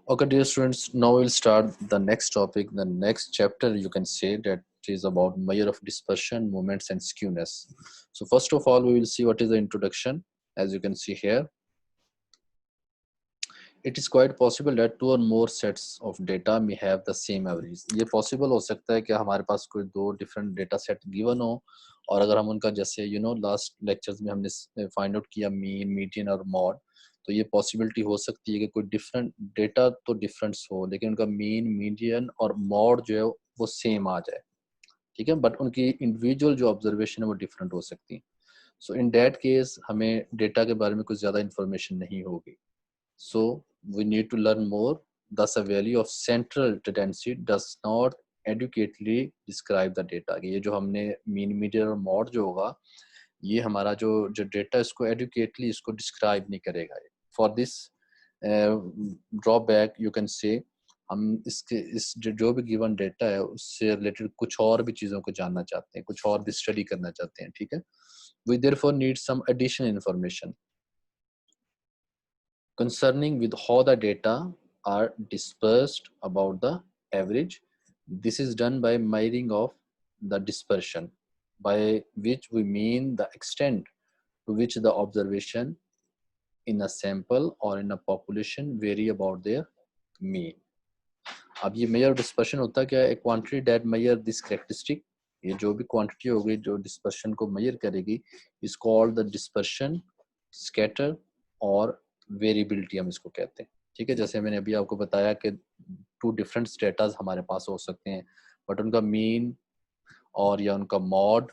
Okay, dear students, now we'll start the next topic. The next chapter, you can say that is about measure of dispersion, moments, and skewness. So first of all, we will see what is the introduction. As you can see here, it is quite possible that two or more sets of data may have the same average. ये possible हो सकता है कि हमारे पास कोई दो different data set given हो और अगर हम उनका जैसे last lectures में हमने find out किया mean, median और mode, तो ये possibility हो सकती है कि कोई different data तो difference हो लेकिन उनका mean, median और mode जो है वो same आ जाए, ठीक है, but उनकी individual जो observation है वो different हो सकती है. So in that case हमें data के बारे में कुछ ज़्यादा information नहीं होगी. So we need to learn more. Thus, a value of central tendency does not adequately describe the data. कि ये जो हमने mean, median और mode जो होगा, ये हमारा जो data इसको adequately इसको describe नहीं करेगा. For this drawback, you can say हम इस जो भी given data है उससे related कुछ और भी चीज़ों को जानना चाहते हैं, कुछ और भी study करना चाहते हैं, ठीक है? We therefore need some additional information concerning with how the data are dispersed about the average. This is done by measuring of the dispersion, by which we mean the extent to which the observation in a sample or in a population vary about their mean. अब ये measure dispersion होता क्या है? A quantity that measure this characteristic, ये जो भी quantity होगी जो dispersion को measure करेगी is called the dispersion, scatter और वेरिएबिलिटी हम इसको कहते हैं, ठीक है. जैसे मैंने अभी आपको बताया कि टू डिफरेंट स्टेटस हमारे पास हो सकते हैं बट उनका मीन और या उनका मॉड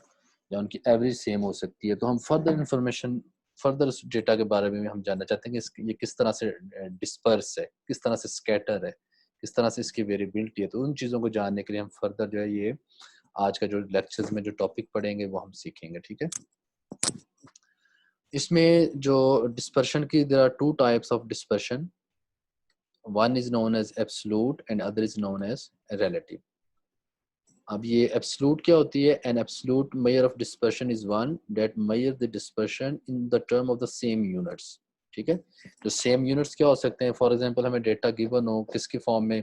या उनकी एवरेज सेम हो सकती है. तो हम फर्दर इंफॉर्मेशन फर्दर डेटा के बारे में हम जानना चाहते हैं कि ये किस तरह से डिस्पर्स है, किस तरह से स्कैटर है, किस तरह से इसकी वेरिएबिलिटी है. तो उन चीज़ों को जानने के लिए हम फर्दर जो है ये आज का जो लेक्चर्स में जो टॉपिक पढ़ेंगे वो हम सीखेंगे, ठीक है. इसमें जो डिस्पर्शन की there are two types of dispersion. One is known as absolute and other is known as relative. अब ये एब्सोल्यूट क्या होती है? An absolute measure of dispersion is one that measure the dispersion in the term of the same units, ठीक है. जो same units क्या हो सकते हैं? फॉर एग्जांपल हमें डेटा गिवन हो किसकी फॉर्म में,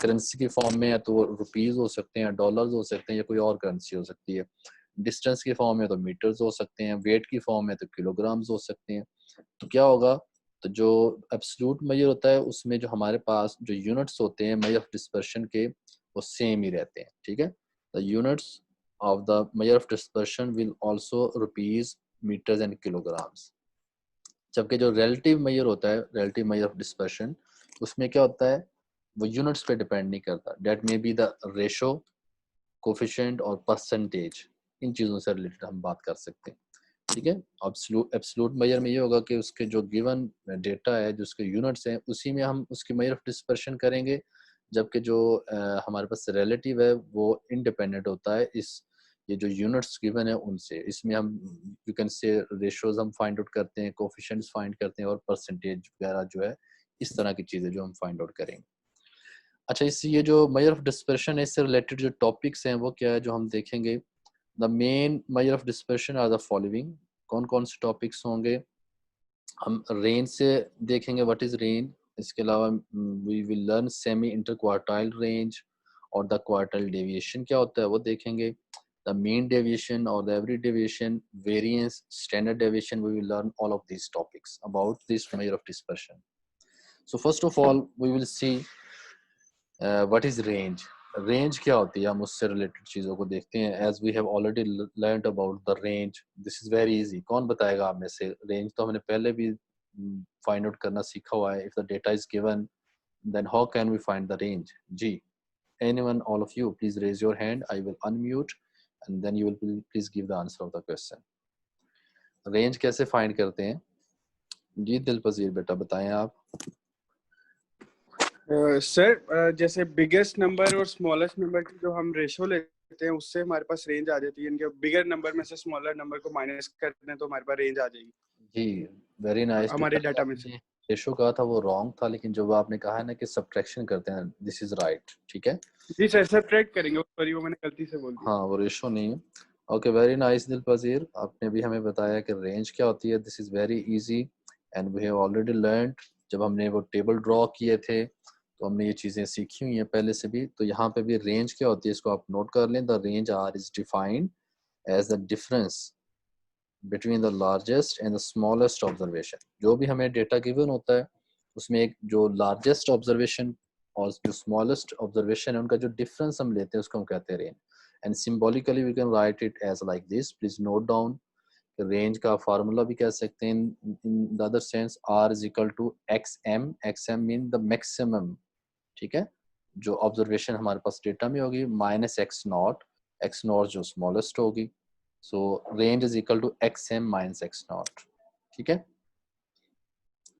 करेंसी की फॉर्म में है तो रुपीज हो सकते हैं, डॉलर्स हो सकते हैं या कोई और करेंसी हो सकती है. डिस्टेंस की फॉर्म में तो मीटर्स हो सकते हैं, वेट की फॉर्म में तो किलोग्राम्स हो सकते हैं. तो क्या होगा? तो जो एब्सोल्यूट मेजर होता है उसमें जो हमारे पास जो यूनिट्स होते हैं मेजर ऑफ डिस्पर्शन के वो सेम ही रहते हैं, ठीक है. The units of the measure of dispersion will also rupees, meters and kilograms. जबकि जो रिलेटिव मेजर होता है, रिलेटिव मेजर ऑफ डिस्पर्शन, उसमें क्या होता है? वो यूनिट्स पे डिपेंड नहीं करता. That may be the ratio, coefficient और परसेंटेज. इन चीज़ों से रिलेटेड हम बात कर सकते हैं, ठीक है. एब्सोल्यूट मेजर में ये होगा कि उसके जो गिवन डेटा है, जो उसके यूनिट्स हैं, उसी में हम उसकी मेजर ऑफ डिस्पर्शन करेंगे. जबकि जो हमारे पास रिलेटिव है वो इंडिपेंडेंट होता है इस ये जो यूनिट्स गिवन है उनसे. इसमें हम यू कैन से रेशोज हम फाइंड आउट करते हैं, कोफिशिएंट्स फाइंड करते हैं और परसेंटेज वगैरह जो है इस तरह की चीज़ें जो हम फाइंड आउट करेंगे. अच्छा, इस ये जो मेजर ऑफ डिस्पर्शन है इससे रिलेटेड जो टॉपिक्स हैं वो क्या है जो हम देखेंगे. The main measure of dispersion are the following. कौन कौन से टॉपिक्स होंगे? हम रेंज से देखेंगे, व्हाट इज रेंज. इसके अलावा we will learn semi inter quartile range और द क्वार्टाइल डेविएशन क्या होता है वो देखेंगे. द मीन डेविएशन और the average deviation, variance, standard deviation. We will learn all of these topics about this measure of dispersion. So first of all we will see what is range. Range क्या होती है हम उससे related चीज़ों को देखते हैं. As we have already learned about the range, this is very easy. कौन बताएगा आप में से? रेंज तो हमने पहले भी फाइंड आउट करना सीखा हुआ है. If the data is given then how can we find the range? जी, anyone, all of you, please raise your hand. I will unmute and then you will please give the answer of the question. Range कैसे find करते हैं? जी दिलपजीर बेटा बताएं आप. Sir जैसे biggest number और smallest number की जो हम रेशो लेते हैं उससे हमारे पास रेंज आ जाती है. इनके बिगर नंबर में से स्मॉलर नंबर को माइनस कर दें तो हमारे पास रेंज आ जाएगी. जी वेरी नाइस. हमारे डाटा में से रेशो कहा था वो रॉन्ग था, लेकिन जो आपने कहा है ना कि सब्ट्रैक्शन करते हैं, दिस इज राइट, ठीक है. जी सर सब्ट्रैक्ट करेंगे. सॉरी वो मैंने गलती से बोल दिया. हाँ वो रेशो नहीं है. ओके वेरी नाइस दिलपजीर, आपने भी हमें बताया कि रेंज क्या होती है. This is very easy and we have already learned. जब हमने वो टेबल ड्रॉ किए थे तो हमने ये चीज़ें सीखी हुई हैं पहले से भी। तो यहाँ पे भी रेंज क्या होती है इसको आप नोट कर लें। The range R is defined as the difference between the largest and the smallest observation. जो भी हमें डेटा गिवन होता है उसमें एक जो लार्जेस्ट ऑब्जर्वेशन और जो स्मॉलेस्ट ऑब्जर्वेशन है उनका जो डिफरेंस हम लेते हैं उसको हम कहते हैं range. And symbolically we can write it as like this. Please note down. Range का फार्मूला भी कह सकते हैं in the other sense, R is equal to X M. X M mean the maximum, ठीक है, जो ऑब्जर्वेशन हमारे पास डेटा में होगी, माइनस एक्स नॉट जो स्मॉलेस्ट होगी। So range is equal to X M minus X naught, ठीक है।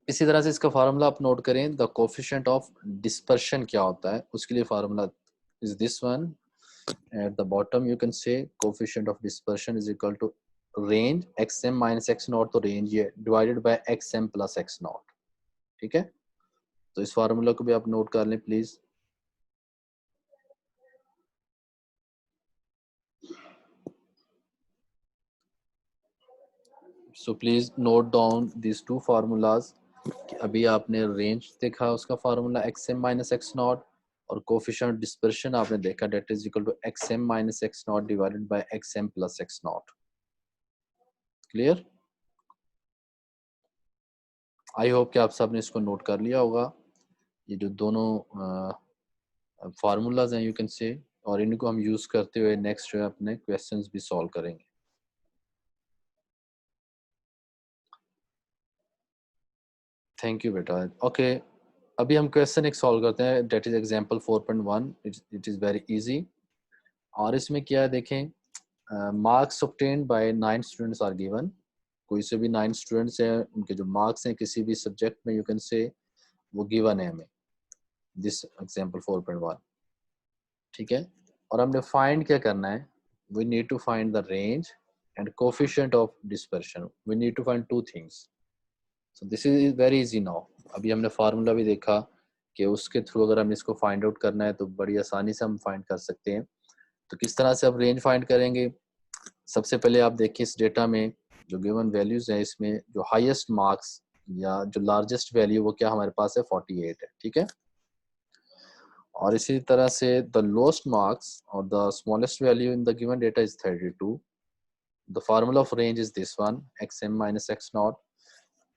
इसी तरह से इसका फार्मूला आप नोट करें। द कोफिशिएंट ऑफ डिस्पर्शन क्या होता है उसके लिए formula is this one. At the bottom you can say coefficient of dispersion is equal to range X M minus X naught, तो रेंज ये divided by X M plus X naught, ठीक है। तो इस फार्मूला को भी आप note कर लें please. So please note down this two formulas. अभी आपने रेंज देखा उसका formula X M minus X naught, और कोफिशिएंट डिस्पर्शन आपने देखा that is equal to X M minus X naught divided by X M plus X naught. Clear? I hope कि आप सबने इसको नोट कर लिया होगा। ये जो दोनों फार्मूलाज हैं यू कैन से, और इनको हम यूज करते हुए नेक्स्ट जो है अपने क्वेश्चंस भी सॉल्व करेंगे। थैंक यू बेटा। ओके, अभी हम क्वेश्चन एक सॉल्व करते हैं, that is example 4.1। It is very easy. और इसमें क्या है देखें, marks obtained by 9 students are given. कोई से भी 9 स्टूडेंट्स हैं, उनके जो मार्क्स हैं किसी भी सब्जेक्ट में यू कैन से वो गिवन है हमें, दिस एग्जांपल 4.1, ठीक है। और हमने फाइंड क्या करना है, we need to find the range and coefficient of dispersion. We need to find two things. So this is very easy now. अभी हमने फार्मूला भी देखा कि उसके थ्रू अगर हमें इसको फाइंड आउट करना है तो बड़ी आसानी से हम फाइंड कर सकते हैं। तो किस तरह से आप रेंज फाइंड करेंगे? सबसे पहले आप देखिए इस डेटा में जो गिवन वैल्यूज है, इसमें जो हाईएस्ट मार्क्स या जो लार्जेस्ट वैल्यू वो क्या हमारे पास है 48 है, ठीक है। और इसी तरह से द लोएस्ट मार्क्स और the smallest value in the given data is 32। The formula of range is this one, X M minus X naught.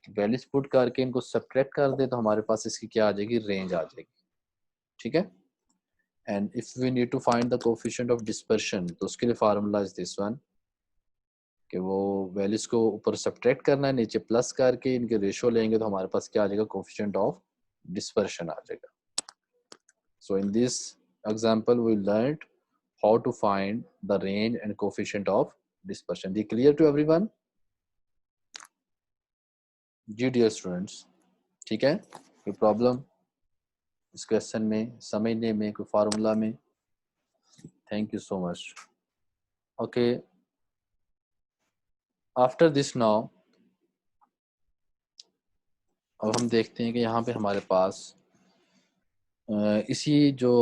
Values put करके इनको सब्ट्रैक्ट कर दे तो हमारे पास इसकी क्या आ जाएगी, रेंज आ जाएगी, ठीक है। And if we need to find the coefficient of dispersion तो उसके लिए फार्मूला इज दिस वन, कि वो वैल्यूज को ऊपर सब्ट्रैक्ट करना है, नीचे प्लस करके इनके रेशियो लेंगे तो हमारे पास क्या आ जाएगा, कोफिशिएंट ऑफ डिस्पर्शन आ जाएगा। So in this example we learned how to find the range and coefficient of dispersion. Be clear to everyone? जी dear students, ठीक है। कोई प्रॉब्लम इस क्वेश्चन में समझने में, कोई फार्मूला में? Thank you so much. Okay, after this now अब हम देखते हैं कि यहाँ पे हमारे पास इसी जो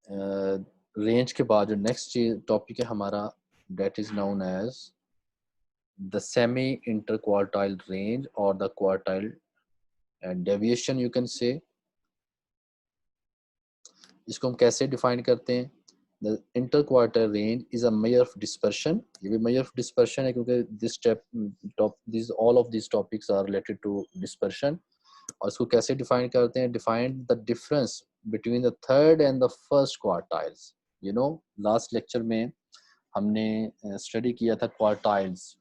रेंज के बाद जो नेक्स्ट टॉपिक है हमारा, that is known as the semi interquartile range और the quartile deviation you can say. इसको हम कैसे डिफाइन करते हैं? The interquartile range is a measure of dispersion. ये भी मेजर ऑफ डिस्पर्शन है क्योंकि this all of this topics are related to dispersion. और इसको कैसे डिफाइन करते हैं? Define the difference between the third and the first quartiles. You know, last lecture में हमने स्टडी किया था क्वार्टाइल्स,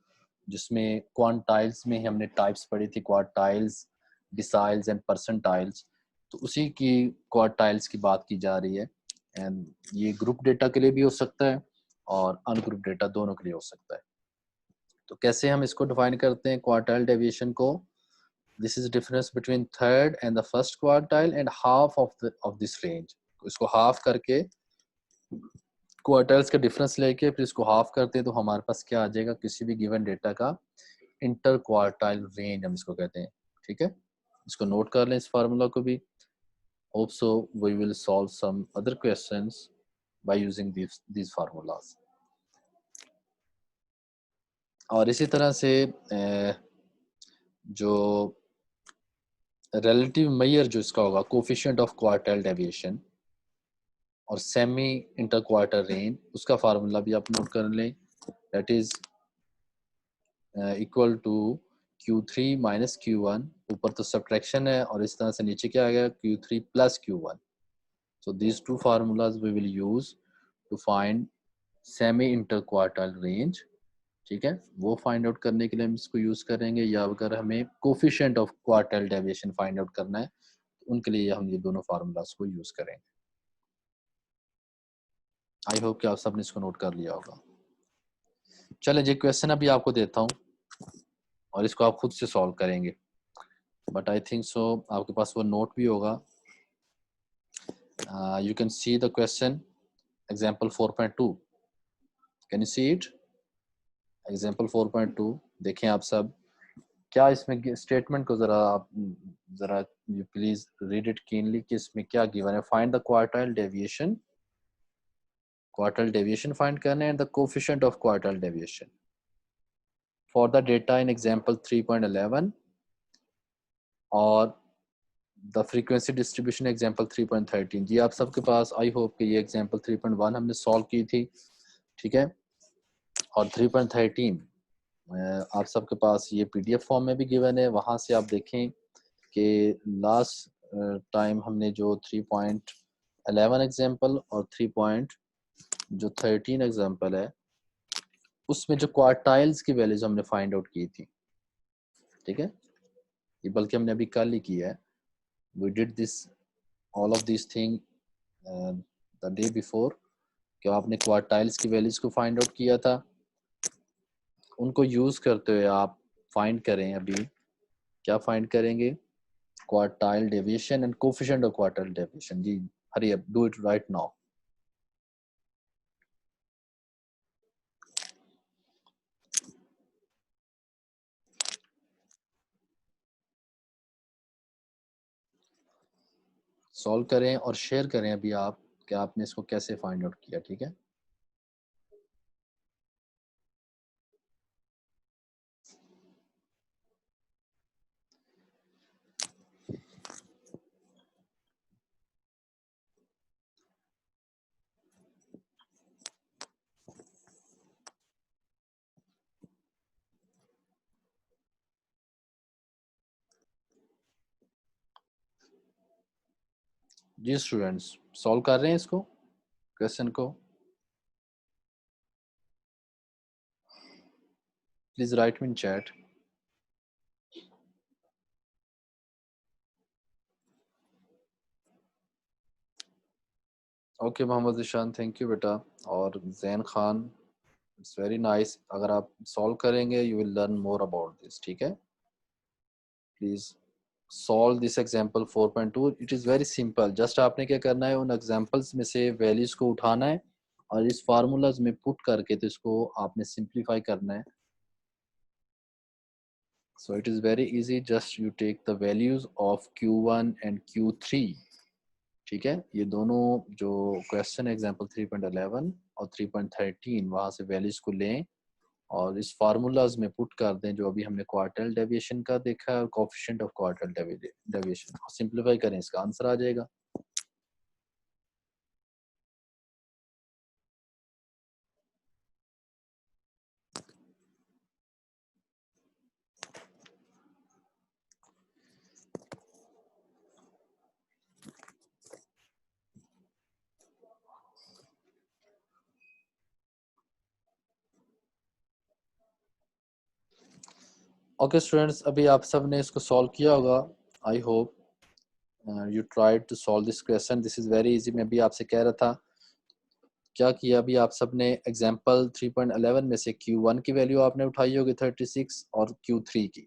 जिसमें क्वांटाइल्स में हमने टाइप्स पढ़ी थी, क्वार्टाइल्स, डिसाइल्स एंड परसेंटाइल्स। तो उसी की क्वार्टाइल्स की बात की जा रही है। एंड ये ग्रुप डेटा के लिए भी हो सकता है और अनग्रुप डेटा दोनों के लिए हो सकता है। तो कैसे हम इसको डिफाइन करते हैं क्वार्टाइल डेविएशन को? This is difference between third and the first quartile and half of this range. इसको हाफ करके क्वार्टाइल्स का डिफरेंस लेके फिर इसको हाफ करते हैं तो हमारे पास क्या आ जाएगा, किसी भी गिवन डेटा का इंटर क्वार्टाइल रेंज हम इसको कहते हैं, ठीक है। इसको नोट कर लें इस फार्मूला को भी। Hope so we will solve some other questions by using these formulas। और इसी तरह से जो रिलेटिव मेजर जो इसका होगा कोफिशिएंट ऑफ क्वार्टाइल डेविएशन और सेमी इंटर क्वार्टर रेंज, उसका फार्मूला भी आप नोट कर लें, that is equal to Q3 minus Q1, ऊपर तो सब्ट्रैक्शन है और इस तरह से नीचे क्या आ गया Q3 plus Q1. So these two formulas we will use to find semi interquartile range. ठीक है, वो फाइंड आउट करने के लिए हम इसको यूज करेंगे, या अगर हमें coefficient of quartile deviation find out करना है तो उनके लिए हम ये दोनों फार्मूलाज को यूज करेंगे. आई होप कि आप सबने इसको नोट कर लिया होगा. चले जी क्वेश्चन अभी आपको देता हूँ और इसको आप खुद से सॉल्व करेंगे, बट आई थिंक सो आपके पास वो नोट भी होगा. You can see the question example 4.2. Can you see it? Example 4.2 देखें आप सब. क्या इसमें स्टेटमेंट को जरा you please read it keenly कि इसमें क्या गिवन है. Find the quartile deviation find करना है and the coefficient of quartile deviation for the data in example 3.11 और द फ्रीक्वेंसी डिस्ट्रीब्यूशन एग्जांपल 3.13. जी आप सबके पास आई होप कि ये एग्जांपल 3.1 हमने सॉल्व की थी, ठीक है, और 3.13 आप सबके पास ये पीडीएफ फॉर्म में भी गिवन है. वहां से आप देखें कि लास्ट टाइम हमने जो 3.11 एग्जाम्पल और 3.13 एग्जाम्पल है उसमें जो क्वार्टाइल्स की वैल्यूज हमने फाइंड आउट की थी, ठीक है, ये बल्कि हमने अभी कल ही किया है. We did this all of this thing the day before. कि आपने क्वार्टाइल्स की वैल्यूज को फाइंड आउट किया था, उनको यूज करते हुए आप फाइंड करें. अभी क्या फाइंड करेंगे? Quartile deviation and coefficient of quartile deviation. जी hurry up, do it right now. Solve करें और शेयर करें अभी आप कि आपने इसको कैसे फाइंड आउट किया, ठीक है. जी स्टूडेंट्स सॉल्व कर रहे हैं इसको क्वेश्चन को. Please write me in chat. Okay Mohammad Ishan, thank you बेटा. और Jain Khan, it's very nice. अगर आप सॉल्व करेंगे you will learn more about this, ठीक है. Please solve this example 4.2. It is very simple. Just आपने क्या करना है, उन एग्जाम्पल्स में से वैल्यूज को उठाना है और इस फार्मूलाज में पुट करके तो इसको आपने सिंप्लीफाई करना है. So it is very easy, just you take the values of Q1 and Q3, ठीक है. ये दोनों जो क्वेश्चन एग्जांपल 3.11 और 3.13 वहां से वैल्यूज को लें और इस फार्मूलाज में पुट कर दें जो अभी हमने क्वार्टाइल डेविएशन का देखा है और coefficient of quartile deviation. Simplify करें, इसका आंसर आ जाएगा. ओके स्टूडेंट्स, अभी आप सब ने इसको सॉल्व किया होगा. I hope you tried to solve this question. This is very easy. मैं भी आपसे कह रहा था क्या किया. अभी आप सब ने एग्जाम्पल 3.11 में से Q1 की वैल्यू आपने उठाई होगी 36 और Q3 की,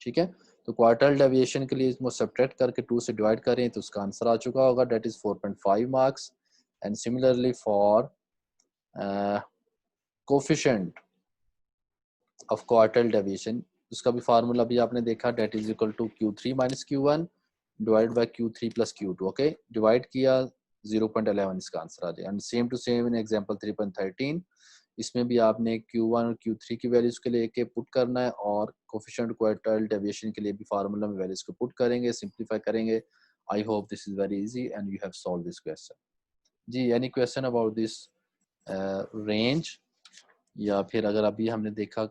ठीक है. तो क्वार्टाइल डेविएशन के लिए इसको सब्ट्रैक्ट करके 2 से डिवाइड करें तो उसका आंसर आ चुका होगा, that is 4.5 marks. And similarly for coefficient of quartile deviation, उसका भी फार्मूला भी आपने देखा, that is equal to Q3 minus Q1 divide by Q3 plus Q2. Okay, divide किया 0.11 इसका आंसर आ जाए. And same to same in example 3.13 इसमें भी आपने Q1 और Q3 की वैल्यूज के लिए के पुट करना है और कोफिशिएंट क्वार्टाइल डेविएशन के लिए भी फार्मूला में वैल्यूज को पुट करेंगे, सिंप्लीफाई करेंगे. I hope this is very easy and you have solve this question. जी, any question about this range, या फिर अगर अभी हमने देखा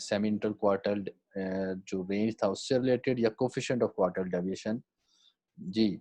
सेमी इंटर क्वार्टाइल जो रेंज था उससे रिलेटेड, या coefficient of quartile deviation. Ji